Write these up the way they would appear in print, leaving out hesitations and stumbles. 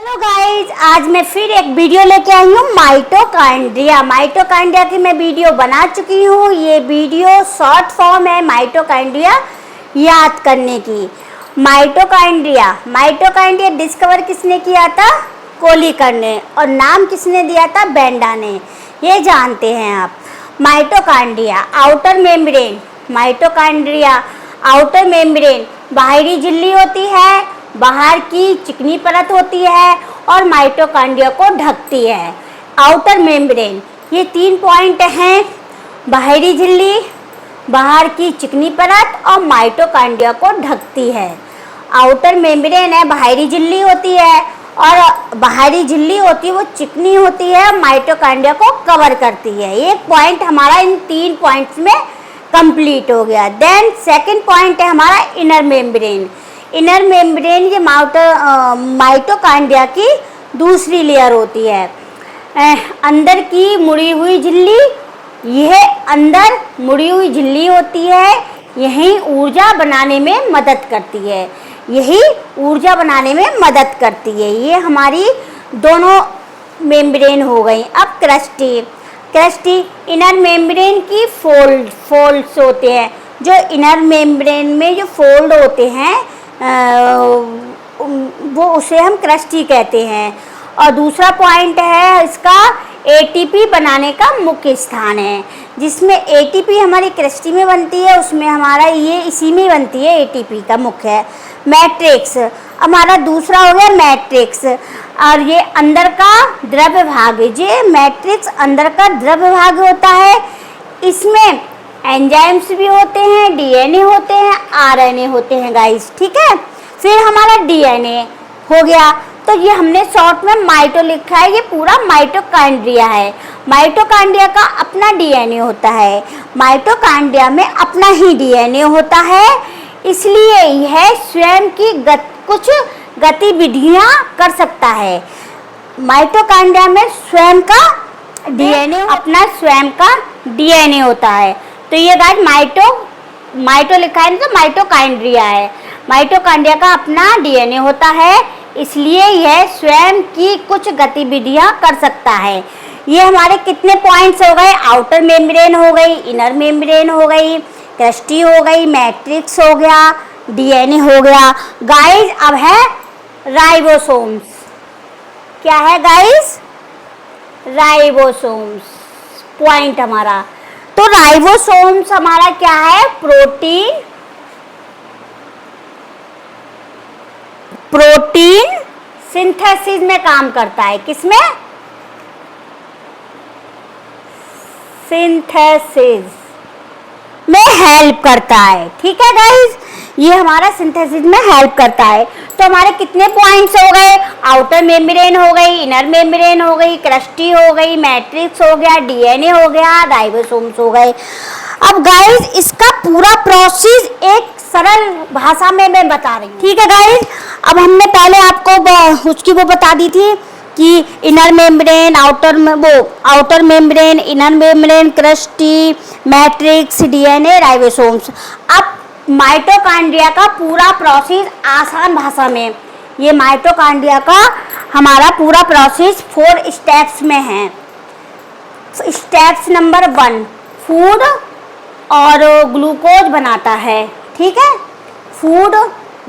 Hello guys, आज मैं फिर एक वीडियो लेके आई हूँ माइटोकांड्रिया की मैं वीडियो बना चुकी हूँ। ये वीडियो शॉर्ट फॉर्म है माइटोकांड्रिया याद करने की। माइटोकांड्रिया डिस्कवर किसने किया था? कोलिकर ने। और नाम किसने दिया था? बेंडा ने। ये जानते हैं आप। माइटोकांड्रिया आउटर मेम्ब्रेन बाहरी झिल्ली होती है, बाहर की चिकनी परत होती है और माइटोकांड्रिया को ढकती है। आउटर मेम्ब्रेन, ये 3 पॉइंट हैं, बाहरी झिल्ली, बाहर की चिकनी परत और माइटोकांड्रिया को ढकती है। आउटर मेम्ब्रेन है, बाहरी झिल्ली होती है और बाहरी झिल्ली होती है वो चिकनी होती है, माइटोकांड्रिया को कवर करती है। एक पॉइंट हमारा इन 3 पॉइंट्स में कंप्लीट हो गया। देन सेकंड पॉइंट है हमारा इनर मेम्ब्रेन। इनर मेम्ब्रेन ये माइटोकांड्रिया की दूसरी लेयर होती है। अंदर की मुड़ी हुई झिल्ली, यह अंदर मुड़ी हुई झिल्ली होती है, यही ऊर्जा बनाने में मदद करती है। ये हमारी दोनों मेम्ब्रेन हो गई। अब क्रस्टी इनर मेम्ब्रेन की फोल्ड्स होते हैं। जो इनर मेम्ब्रेन में जो फोल्ड होते हैं वो उसे हम क्रस्टी कहते हैं। और दूसरा पॉइंट है इसका एटीपी बनाने का मुख्य स्थान है, जिसमें एटीपी हमारी क्रस्टी में बनती है, उसमें हमारा ये इसी में बनती है, एटीपी का मुख्य है। मैट्रिक्स हमारा दूसरा हो गया मैट्रिक्स, और ये अंदर का द्रव्य भाग है। ये मैट्रिक्स अंदर का द्रव्य भाग होता है। इसमें एंजाइम्स भी होते हैं, डीएनए होते हैं, आरएनए होते हैं गाइस, ठीक है। फिर हमारा डीएनए हो गया, तो ये हमने शॉर्ट में माइटो लिखा है, ये पूरा माइटोकांड्रिया है। माइटोकांड्रिया का अपना डीएनए होता है, माइटोकांड्रिया में अपना ही डीएनए होता है, इसलिए यह स्वयं की कुछ गतिविधियां कर सकता है। माइटोकांड्रिया में स्वयं का डीएनए, अपना स्वयं का डीएनए होता है। तो ये गाइस माइटो लिखा है ना, तो माइटोकांड्रिया है। माइटोकांड्रिया का अपना डीएनए होता है, इसलिए यह स्वयं की कुछ गतिविधियां कर सकता है। ये हमारे कितने पॉइंट्स हो गए? आउटर मेम्ब्रेन हो गई, इनर मेम्ब्रेन हो गई, क्रस्टी हो गई, मैट्रिक्स हो गया, डीएनए हो गया। गाइस अब है राइबोसोम्स। क्या है गाइस? राइबोसोम्स पॉइंट हमारा। तो राइबोसोम्स हमारा क्या है? प्रोटीन सिंथेसिस में काम करता है। किसमें? सिंथेसिस में हेल्प करता है, ठीक है गाइस। ये हमारा सिंथेसिस में हेल्प करता है। तो हमारे कितने पॉइंट्स हो गए? आउटर मेम्ब्रेन हो गई, इनर मेम्ब्रेन हो गई, क्रस्टी हो गई, मैट्रिक्स हो गया, डीएनए हो गया, राइबोसोम्स हो गए। अब गाइस इसका पूरा प्रोसेस एक सरल भाषा में मैं बता रही हूँ, ठीक है गाइस। अब हमने पहले आपको उसकी वो बता दी थी कि inner membrane, outer membrane, inner membrane, crusty, matrix, DNA, ribosomes. अब माइटोकांड्रिया का पूरा प्रोसेस आसान भाषा में, ये माइटोकांड्रिया का हमारा पूरा प्रोसेस 4 स्टेप्स में है। स्टेप्स नंबर 1 फूड और ग्लूकोज बनाता है, ठीक है। फूड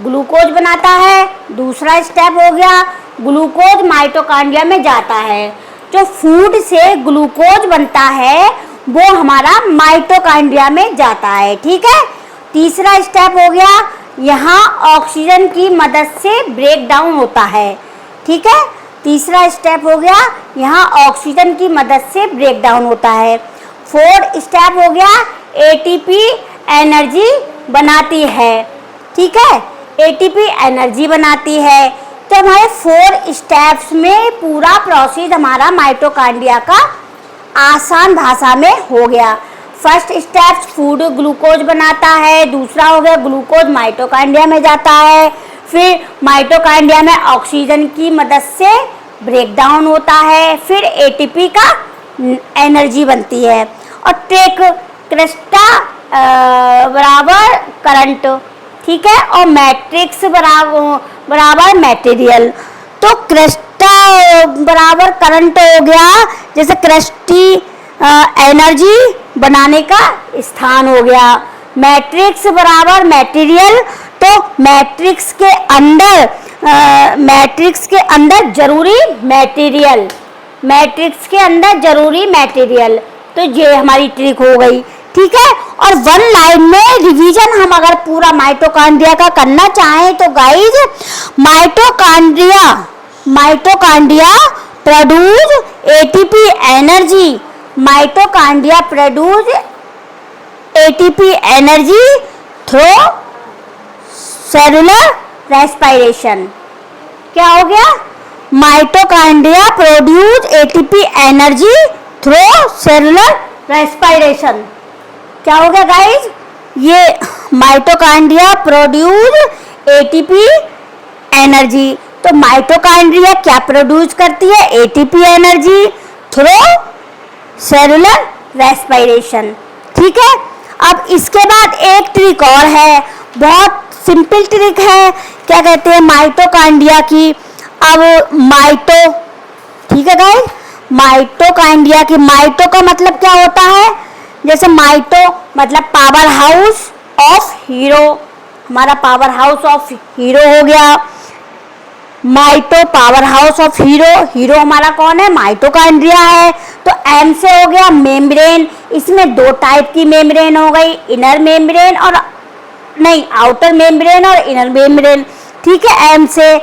ग्लूकोज बनाता है। दूसरा स्टेप हो गया ग्लूकोज माइटोकांड्रिया में जाता है। जो फूड से ग्लूकोज बनता है वो हमारा माइटोकांड्रिया में जाता है, ठीक है। तीसरा स्टेप हो गया, यहाँ ऑक्सीजन की मदद से ब्रेक डाउन होता है, ठीक है। तीसरा स्टेप हो गया, यहाँ ऑक्सीजन की मदद से ब्रेक डाउन होता है। 4th स्टेप हो गया, एटीपी एनर्जी बनाती है, ठीक है। एटीपी एनर्जी बनाती है। तो हमारे 4 स्टेप्स में पूरा प्रोसेस हमारा माइटोकांड्रिया का आसान भाषा में हो गया। फर्स्ट स्टेप फूड ग्लूकोज बनाता है। दूसरा हो गया ग्लूकोज माइटोकांड्रिया में जाता है। फिर माइटोकांड्रिया में ऑक्सीजन की मदद से ब्रेक डाउन होता है। फिर एटीपी का एनर्जी बनती है। और क्रिस्टा बराबर करंट, ठीक है। और मैट्रिक्स बराबर मटेरियल। तो बराबर करंट हो गया, जैसे क्रिस्टी एनर्जी बनाने का स्थान हो गया। मैट्रिक्स बराबर मटेरियल, तो मैट्रिक्स के अंदर जरूरी मटेरियल, मैट्रिक्स के अंदर जरूरी मटेरियल, तो ये हमारी ट्रिक हो गई। ठीक है, और वन लाइन में रिवीजन हम अगर पूरा माइटोकॉन्ड्रिया का करना चाहें तो guys, mitochondria produce ATP energy, mitochondria produce ATP energy through cellular respiration. क्या हो गया? Mitochondria produce ATP energy through cellular respiration. क्या हो गया गाइज? ये माइटोकॉन्ड्रिया प्रोड्यूस एटीपी एनर्जी, तो माइटोकॉन्ड्रिया क्या प्रोड्यूस करती है? ATP energy through cellular respiration. ठीक है, अब इसके बाद एक ट्रिक और है, बहुत सिंपल ट्रिक है, क्या कहते हैं, माइटोकॉन्ड्रिया की। अब ठीक है गाइस, माइटोकॉन्ड्रिया की, माइटो का मतलब क्या होता है? जैसे माइटो मतलब पावर हाउस ऑफ हीरो, हमारा पावर हाउस ऑफ हीरो हो गया। Mito power house of hero, hero हमारा कौन है? माइटोकॉन्ड्रिया है। तो एम से हो गया मेम्ब्रेन, इसमें दो टाइप की मेम्ब्रेन हो गई, इनर मेम्ब्रेन और नहीं, आउटर मेम्ब्रेन और इनर मेम्ब्रेन। ठीक है, एम से।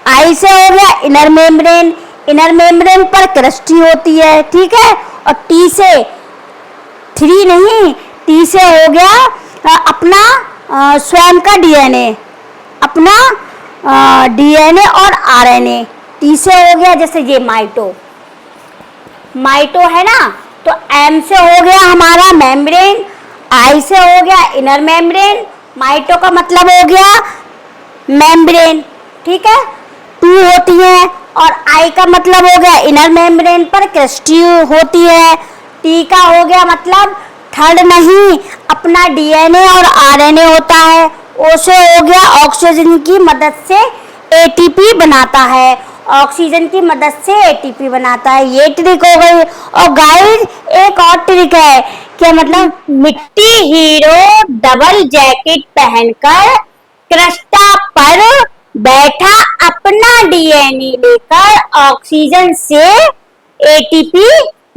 आई से हो गया इनर मेम्ब्रेन, इनर मेम्ब्रेन पर क्रस्टी होती है। ठीक है, और टी से, टी से हो गया अपना स्वयं का डीएनए, अपना डीएनए और आरएनए, टी से हो गया। जैसे ये माइटो है ना, तो एम से हो गया हमारा मेम्ब्रेन, आई से हो गया इनर मेम्ब्रेन, माइटो का मतलब हो गया मेम्ब्रेन। ठीक है, टू होती है, और आई का मतलब हो गया इनर मेम्ब्रेन पर क्रस्टी होती है। टी का हो गया मतलब थर्ड नहीं, अपना डीएनए और आरएनए होता है। ओ से हो गया ऑक्सीजन की मदद से एटीपी बनाता है, ऑक्सीजन की मदद से एटीपी बनाता है। ये ट्रिक हो गई। और गाइस एक और ट्रिक है, क्या मतलब, मिट्टी हीरो डबल जैकेट पहनकर क्रिस्टा पर बैठा अपना डीएनए लेकर ऑक्सीजन से एटीपी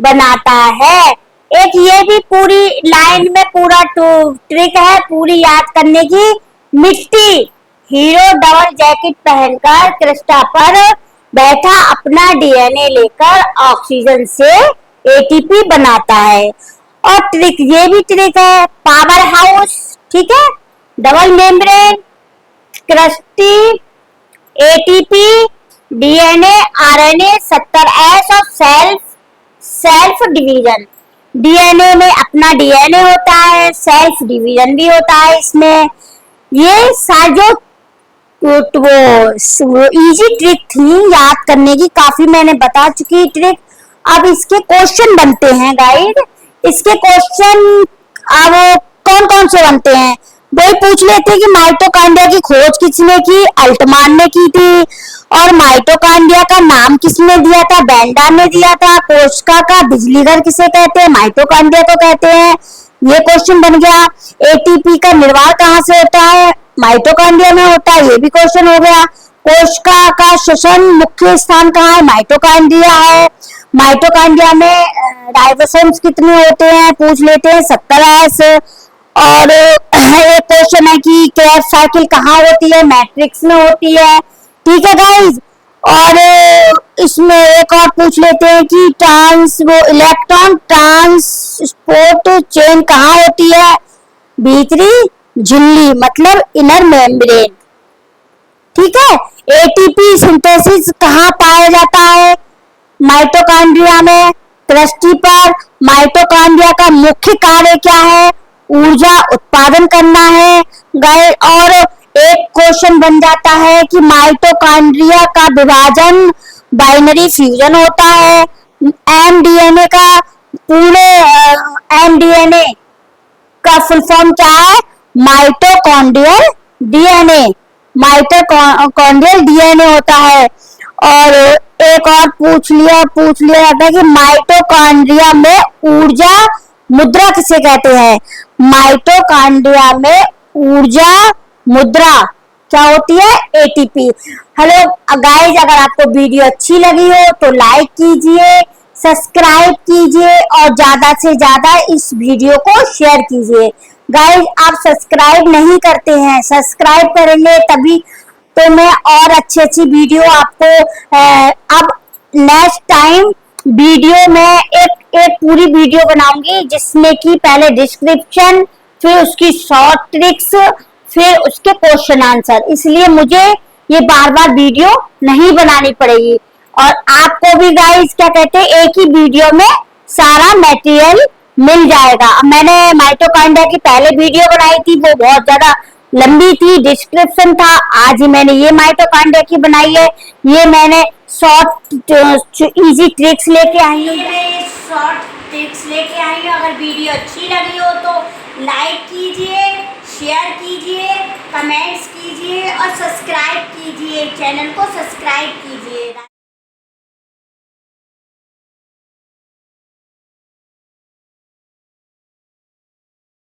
बनाता है। एक ये भी पूरी लाइन में पूरा ट्रिक है पूरी याद करने की। मिट्टी हीरो डबल जैकेट पहनकर क्रिस्टा पर बैठा अपना डीएनए लेकर ऑक्सीजन से एटीपी बनाता है। और ट्रिक ये भी ट्रिक है, पावर हाउस, ठीक है, double membrane, crusty, ATP, DNA, RNA, 70S और सेल्फ डिवीजन। डीएनए में अपना डीएनए होता है, सेल्फ डिवीजन भी होता है इसमें। ये सारे वो इजी ट्रिक थी याद करने की, काफी मैंने बता चुकी ट्रिक। अब इसके क्वेश्चन बनते हैं गाइड। इसके क्वेश्चन अब कौन कौन से बनते हैं वही पूछ लेते हैं कि माइटोकॉन्ड्रिया की खोज किसने की? अल्टमान ने की थी। और माइटोकॉन्ड्रिया का नाम किसने दिया था? बेंडा ने दिया था। कोशिका का बिजली घर किसे कहते हैं? माइटोकॉन्ड्रिया को कहते हैं। ये क्वेश्चन बन गया। एटीपी का निर्माण कहाँ से होता है? माइटोकॉन्ड्रिया में होता है, ये भी क्वेश्चन हो गया। कोशिका का श्वसन मुख्य स्थान कहाँ है? माइटोकॉन्ड्रिया है। माइटोकॉन्ड्रिया में राइबोसोम्स कितने होते हैं? पूछ लेते हैं, 70S। और एक क्वेश्चन है कि क्रैब साइकिल कहाँ होती है? मैट्रिक्स में होती है। ठीक है गाइज। और इसमें एक और पूछ लेते हैं कि इलेक्ट्रॉन ट्रांसपोर्ट चेन कहाँ होती है? भीतरी झिल्ली मतलब इनर मेम्ब्रेन। ठीक है। एटीपी सिंथेसिस कहाँ पाया जाता है? माइटोकॉन्ड्रिया में, क्रस्टी पर। माइटोकॉन्ड्रिया का मुख्य कार्य क्या है? ऊर्जा उत्पादन करना है। और एक क्वेश्चन बन जाता है कि माइटोकॉन्ड्रिया का विभाजन बाइनरी फ्यूजन होता है। एमडीएनए का एमडीएनए का फुल फॉर्म क्या है? Mitochondrial DNA. माइटोकॉन्ड्रियल डीएनए होता है। और एक और पूछ लिया जाता है कि माइटोकॉन्ड्रिया में ऊर्जा मुद्रा किसे कहते हैं। माइटोकॉन्ड्रिया में ऊर्जा मुद्रा क्या होती है, एटीपी। हेलो गाइस, अगर आपको वीडियो अच्छी लगी हो तो लाइक कीजिए, सब्सक्राइब कीजिए और ज्यादा से ज्यादा इस वीडियो को शेयर कीजिए। गाइस, आप सब्सक्राइब नहीं करते हैं, सब्सक्राइब करेंगे तभी तो मैं और अच्छी वीडियो आपको अब नेक्स्ट टाइम वीडियो में एक पूरी वीडियो बनाऊंगी, जिसमें कि पहले डिस्क्रिप्शन, फिर उसकी शॉर्ट ट्रिक्स, फिर उसके क्वेश्चन आंसर, इसलिए मुझे ये बार बार वीडियो नहीं बनानी पड़ेगी। और आपको भी गाइस क्या कहते हैं, एक ही वीडियो में सारा मटेरियल मिल जाएगा। मैंने माइटोकॉन्ड्रिया की पहले वीडियो बनाई थी, वो बहुत ज्यादा लंबी थी, डिस्क्रिप्शन था। आज ही मैंने ये माइटोकॉन्ड्रिया की बनाई है, ये मैंने शॉर्ट इजी ट्रिक्स लेके आई हूँ। शॉर्ट ट्रिक्स लेके आई हूँ। अगर वीडियो अच्छी लगी हो तो लाइक कीजिए, शेयर कीजिए, कमेंट्स कीजिए और सब्सक्राइब कीजिए, चैनल को सब्सक्राइब कीजिए।